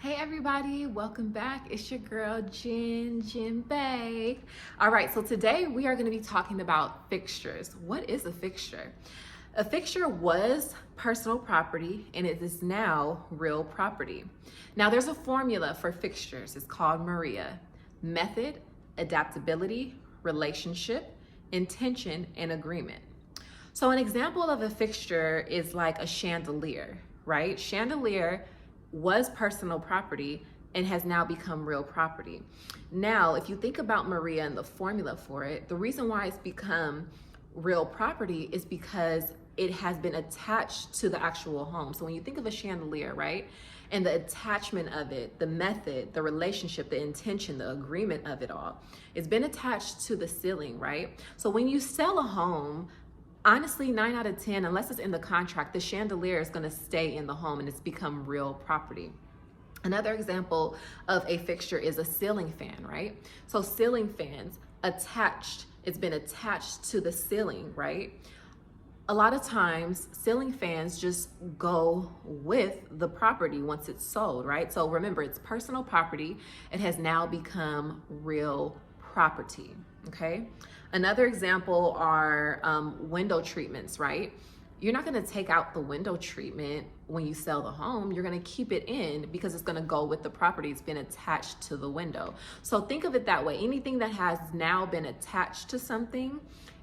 Hey everybody, welcome back. It's your girl Jen Bay. All right, so today we are going to be talking about fixtures. What is a fixture? A fixture was personal property and it is now real property. Now there's a formula for fixtures. It's called Maria. Method, adaptability, relationship, intention, and agreement. So an example of a fixture is like a chandelier, right? Chandelier was personal property and has now become real property. Now, if you think about Maria and the formula for it, the reason why it's become real property is because it has been attached to the actual home. So when you think of a chandelier, right, and the attachment of it, the method, the relationship, the intention, the agreement of it all, it's been attached to the ceiling, right? So when you sell a home, honestly, 9 out of 10, unless it's in the contract, the chandelier is going to stay in the home and it's become real property. Another example of a fixture is a ceiling fan, right? So ceiling fans it's been attached to the ceiling, right? A lot of times ceiling fans just go with the property once it's sold, right? So remember, it's personal property. It has now become real property, okay? Another example are window treatments, right? You're not gonna take out the window treatment when you sell the home. You're gonna keep it in because it's gonna go with the property. It's been attached to the window. So think of it that way. Anything that has now been attached to something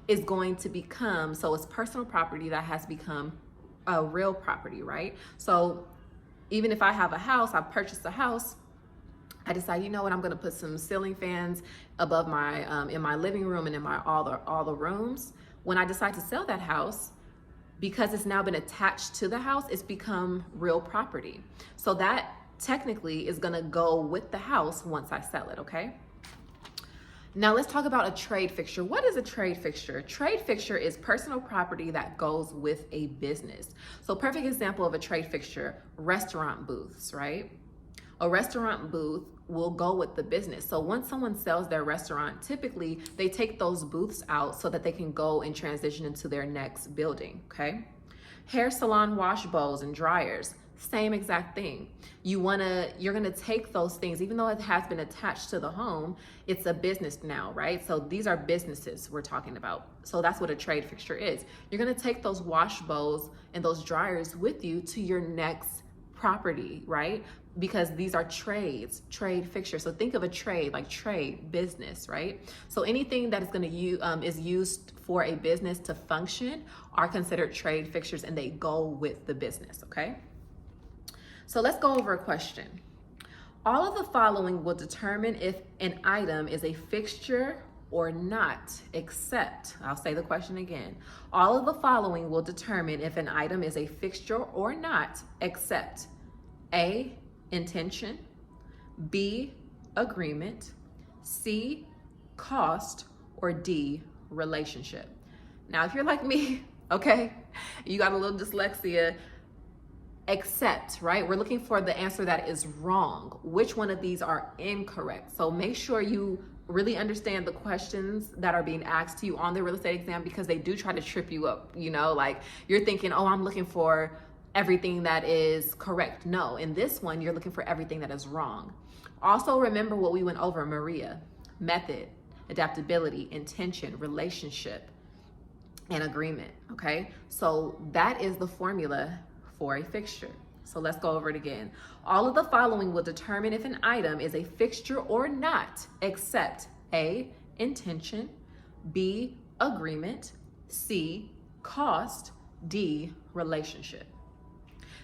is going to become, so it's personal property that has become a real property, right? So even if I have a house, I've purchased a house, I decide, you know what, I'm gonna put some ceiling fans above my, in my living room and in my all the rooms. When I decide to sell that house, because it's now been attached to the house, it's become real property. So that technically is gonna go with the house once I sell it, okay? Now let's talk about a trade fixture. What is a trade fixture? A trade fixture is personal property that goes with a business. So perfect example of a trade fixture, restaurant booths, right? A restaurant booth will go with the business. So once someone sells their restaurant, typically they take those booths out so that they can go and transition into their next building, okay? Hair salon wash bowls and dryers, same exact thing. You're gonna take those things, even though it has been attached to the home, it's a business now, right? So these are businesses we're talking about. So that's what a trade fixture is. You're gonna take those wash bowls and those dryers with you to your next property, right? Because these are trade fixtures. So think of a trade, like trade, business, right? So anything that is used for a business to function are considered trade fixtures and they go with the business, okay? So let's go over a question. All of the following will determine if an item is a fixture or not, except, I'll say the question again. All of the following will determine if an item is a fixture or not, except A, intention, B, agreement, C, cost, or D, relationship. Now, if you're like me, okay, you got a little dyslexia, except, right? We're looking for the answer that is wrong. Which one of these are incorrect? So make sure you really understand the questions that are being asked to you on the real estate exam because they do try to trip you up, you know, like you're thinking, oh, I'm looking for everything that is correct. No, in this one, you're looking for everything that is wrong. Also remember what we went over, Maria, method, adaptability, intention, relationship, and agreement, okay? So that is the formula for a fixture. So let's go over it again. All of the following will determine if an item is a fixture or not, except A, intention, B, agreement, C, cost, D, relationship.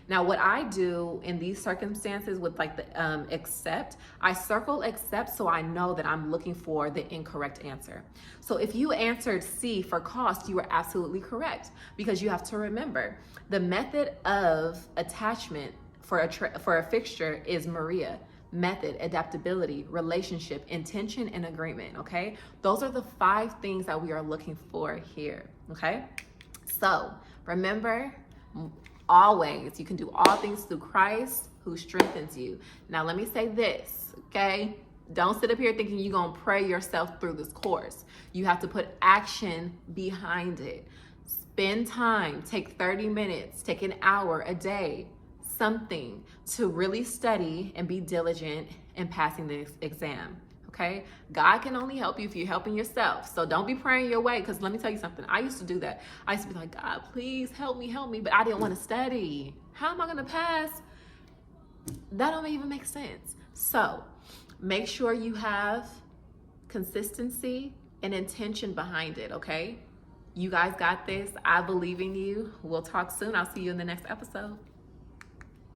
Now, what I do in these circumstances with like the except, I circle except so I know that I'm looking for the incorrect answer. So if you answered C for cost, you were absolutely correct because you have to remember the method of attachment for a fixture is Maria. Method, adaptability, relationship, intention, and agreement, okay? Those are the 5 things that we are looking for here, okay? So remember, always, you can do all things through Christ who strengthens you. Now, let me say this, okay? Don't sit up here thinking you're gonna pray yourself through this course. You have to put action behind it. Spend time, take 30 minutes, take an hour a day. something to really study and be diligent in passing this exam. Okay, God can only help you if you're helping yourself. So don't be praying your way, because let me tell you something. I used to do that. I used to be like, God, please help me, but I didn't want to study. How am I going to pass? That don't even make sense. So make sure you have consistency and intention behind it, okay? You guys got this. I believe in you. We'll talk soon. I'll see you in the next episode.